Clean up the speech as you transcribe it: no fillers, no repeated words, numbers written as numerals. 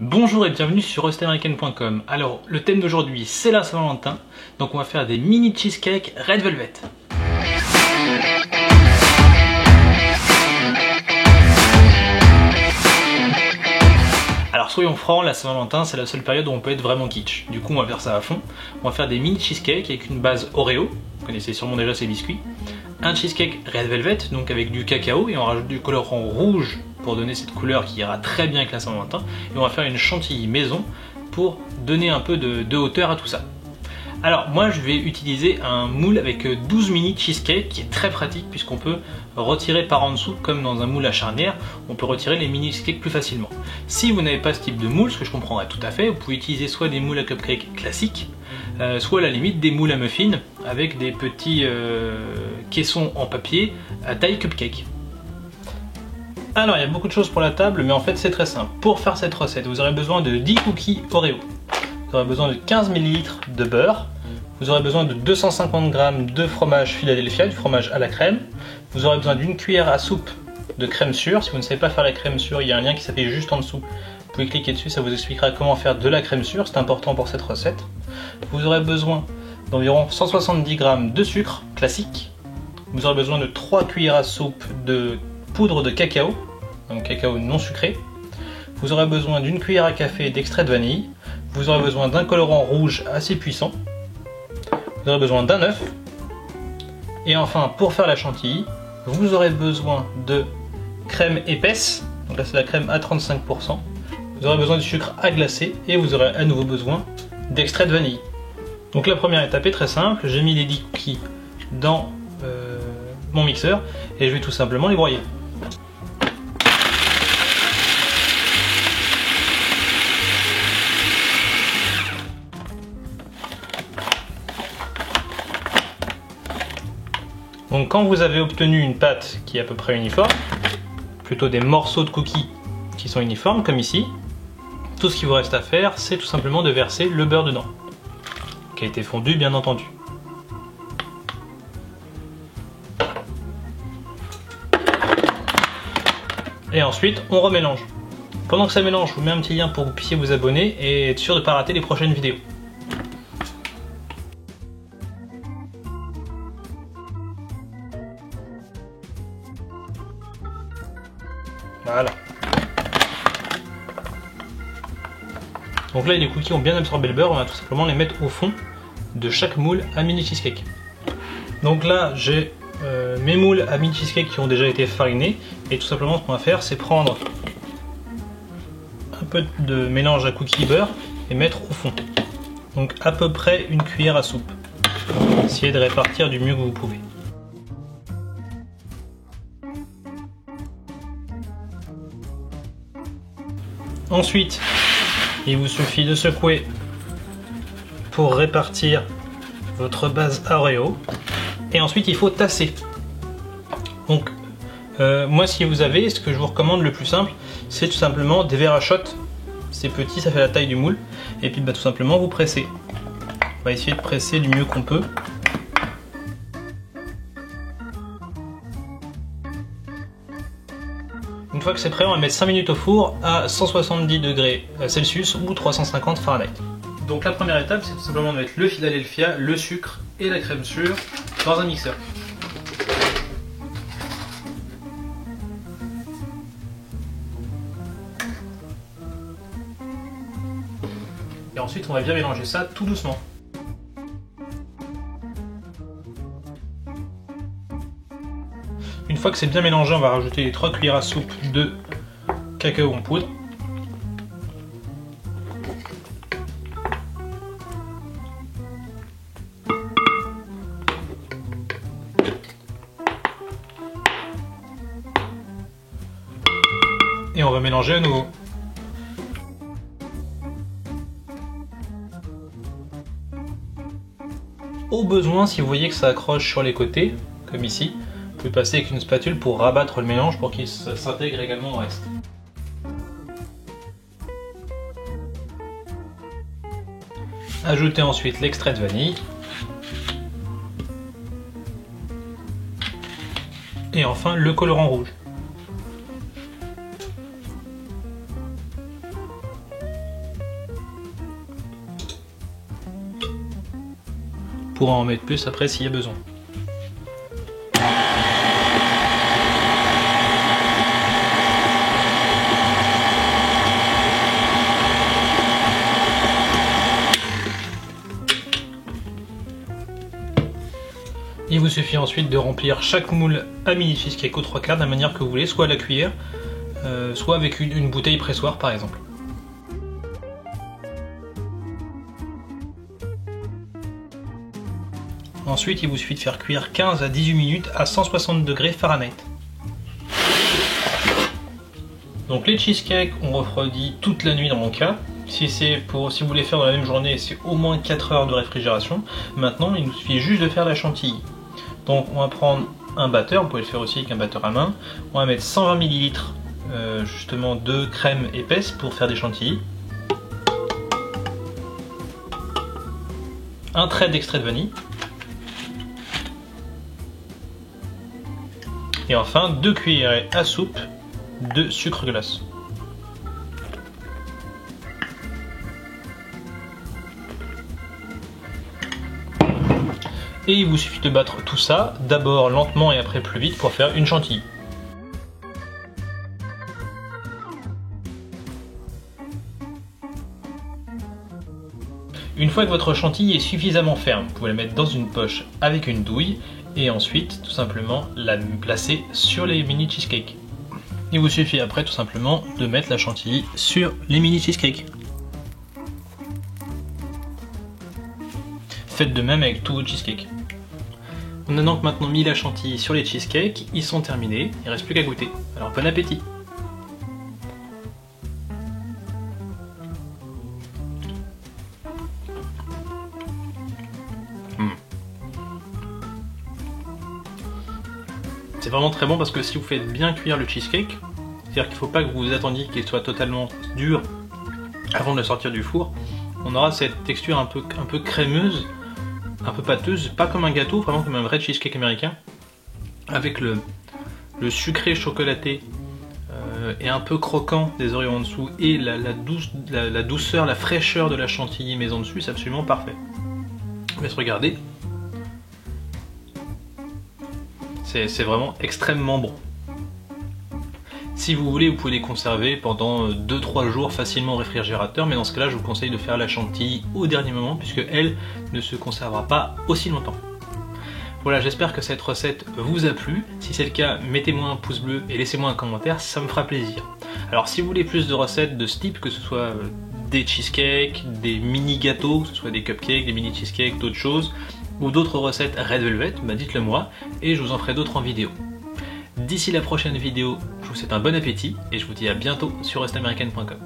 Bonjour et bienvenue sur roastamerican.com. Alors, le thème d'aujourd'hui, c'est la Saint-Valentin. Donc on va faire des mini cheesecake Red Velvet. Alors soyons francs, la Saint-Valentin c'est la seule période où on peut être vraiment kitsch. Du coup on va faire ça à fond. On va faire des mini cheesecake avec une base Oreo. Vous connaissez sûrement déjà ces biscuits. Un cheesecake Red Velvet, donc avec du cacao, et on rajoute du colorant rouge pour donner cette couleur qui ira très bien avec la Saint-Valentin. Et on va faire une chantilly maison pour donner un peu de hauteur à tout ça. Alors moi je vais utiliser un moule avec 12 mini cheesecake qui est très pratique puisqu'on peut retirer par en dessous, comme dans un moule à charnière, on peut retirer les mini cheesecake plus facilement. Si vous n'avez pas ce type de moule, ce que je comprendrais tout à fait, vous pouvez utiliser soit des moules à cupcake classiques, soit à la limite des moules à muffins avec des petits caissons en papier à taille cupcake. Alors il y a beaucoup de choses pour la table, mais en fait c'est très simple. Pour faire cette recette, vous aurez besoin de 10 cookies Oreo. Vous aurez besoin de 15 ml de beurre, vous aurez besoin de 250 g de fromage Philadelphia, du fromage à la crème, vous aurez besoin d'une cuillère à soupe de crème sûre. Si vous ne savez pas faire la crème sûre, il y a un lien qui s'affiche juste en dessous. Vous pouvez cliquer dessus, ça vous expliquera comment faire de la crème sûre, c'est important pour cette recette. Vous aurez besoin d'environ 170 g de sucre classique. Vous aurez besoin de 3 cuillères à soupe de poudre de cacao, donc cacao non sucré. Vous aurez besoin d'une cuillère à café d'extrait de vanille. Vous aurez besoin d'un colorant rouge assez puissant. Vous aurez besoin d'un œuf. Et enfin, pour faire la chantilly, vous aurez besoin de crème épaisse. Donc là, c'est la crème à 35%. Vous aurez besoin du sucre à glacer et vous aurez à nouveau besoin d'extrait de vanille. Donc la première étape est très simple. J'ai mis les 10 cookies dans mon mixeur et je vais tout simplement les broyer. Donc quand vous avez obtenu une pâte qui est à peu près uniforme, plutôt des morceaux de cookies qui sont uniformes comme ici, tout ce qu'il vous reste à faire, c'est tout simplement de verser le beurre dedans, qui a été fondu bien entendu. Et ensuite on remélange. Pendant que ça mélange, je vous mets un petit lien pour que vous puissiez vous abonner et être sûr de ne pas rater les prochaines vidéos. Voilà. Donc là les cookies ont bien absorbé le beurre, on va tout simplement les mettre au fond de chaque moule à mini cheesecake. Donc là j'ai mes moules à mini cheesecake qui ont déjà été farinés et tout simplement ce qu'on va faire c'est prendre un peu de mélange à cookies beurre et mettre au fond. Donc à peu près une cuillère à soupe. Essayez de répartir du mieux que vous pouvez. Ensuite, il vous suffit de secouer pour répartir votre base Oreo. Et ensuite, il faut tasser. Donc, moi, si vous avez, ce que je vous recommande le plus simple, c'est tout simplement des verres à shot. C'est petit, ça fait la taille du moule. Et puis, tout simplement, vous pressez. On va essayer de presser du mieux qu'on peut. Une fois que c'est prêt, on va mettre 5 minutes au four à 170 degrés Celsius ou 350 Fahrenheit. Donc la première étape, c'est tout simplement de mettre le Philadelphia, le sucre et la crème sûre dans un mixeur. Et ensuite, on va bien mélanger ça tout doucement. Une fois que c'est bien mélangé, on va rajouter les 3 cuillères à soupe de cacao en poudre. Et on va mélanger à nouveau. Au besoin, si vous voyez que ça accroche sur les côtés, comme ici, vous pouvez passer avec une spatule pour rabattre le mélange pour qu'il s'intègre également au reste. Ajoutez ensuite l'extrait de vanille. Et enfin le colorant rouge. pourra en mettre plus après s'il y a besoin. Il vous suffit ensuite de remplir chaque moule à mini cheesecake aux 3/4 de la manière que vous voulez, soit à la cuillère, soit avec une bouteille pressoir par exemple. Ensuite, il vous suffit de faire cuire 15 à 18 minutes à 160 degrés Fahrenheit. Donc les cheesecakes, on refroidit toute la nuit dans mon cas. Si vous voulez faire dans la même journée, c'est au moins 4 heures de réfrigération. Maintenant, il nous suffit juste de faire la chantilly. Donc on va prendre un batteur, vous pouvez le faire aussi avec un batteur à main. On va mettre 120 ml justement de crème épaisse pour faire des chantilly. Un trait d'extrait de vanille. Et enfin 2 cuillerées à soupe de sucre glace. Et il vous suffit de battre tout ça, d'abord lentement et après plus vite pour faire une chantilly. Une fois que votre chantilly est suffisamment ferme, vous pouvez la mettre dans une poche avec une douille et ensuite tout simplement la placer sur les mini cheesecakes. Il vous suffit après tout simplement de mettre la chantilly sur les mini cheesecakes. Faites de même avec tous vos cheesecakes. On a donc maintenant mis la chantilly sur les cheesecakes, ils sont terminés, il ne reste plus qu'à goûter. Alors bon appétit! C'est vraiment très bon parce que si vous faites bien cuire le cheesecake, c'est-à-dire qu'il ne faut pas que vous attendiez qu'il soit totalement dur avant de le sortir du four, on aura cette texture un peu crémeuse, un peu pâteuse, pas comme un gâteau, vraiment comme un vrai cheesecake américain, avec le sucré chocolaté et un peu croquant des Oreos en dessous et la douceur, la fraîcheur de la chantilly mise en dessus, c'est absolument parfait. On va se regarder. C'est vraiment extrêmement bon. Si vous voulez, vous pouvez les conserver pendant 2-3 jours facilement au réfrigérateur, mais dans ce cas-là, je vous conseille de faire la chantilly au dernier moment, puisque elle ne se conservera pas aussi longtemps. Voilà, j'espère que cette recette vous a plu. Si c'est le cas, mettez-moi un pouce bleu et laissez-moi un commentaire, ça me fera plaisir. Alors si vous voulez plus de recettes de ce type, que ce soit des cheesecakes, des mini gâteaux, que ce soit des cupcakes, des mini cheesecakes, d'autres choses, ou d'autres recettes Red Velvet, bah dites-le moi, et je vous en ferai d'autres en vidéo. D'ici la prochaine vidéo, je vous souhaite un bon appétit, et je vous dis à bientôt sur rustamerican.com.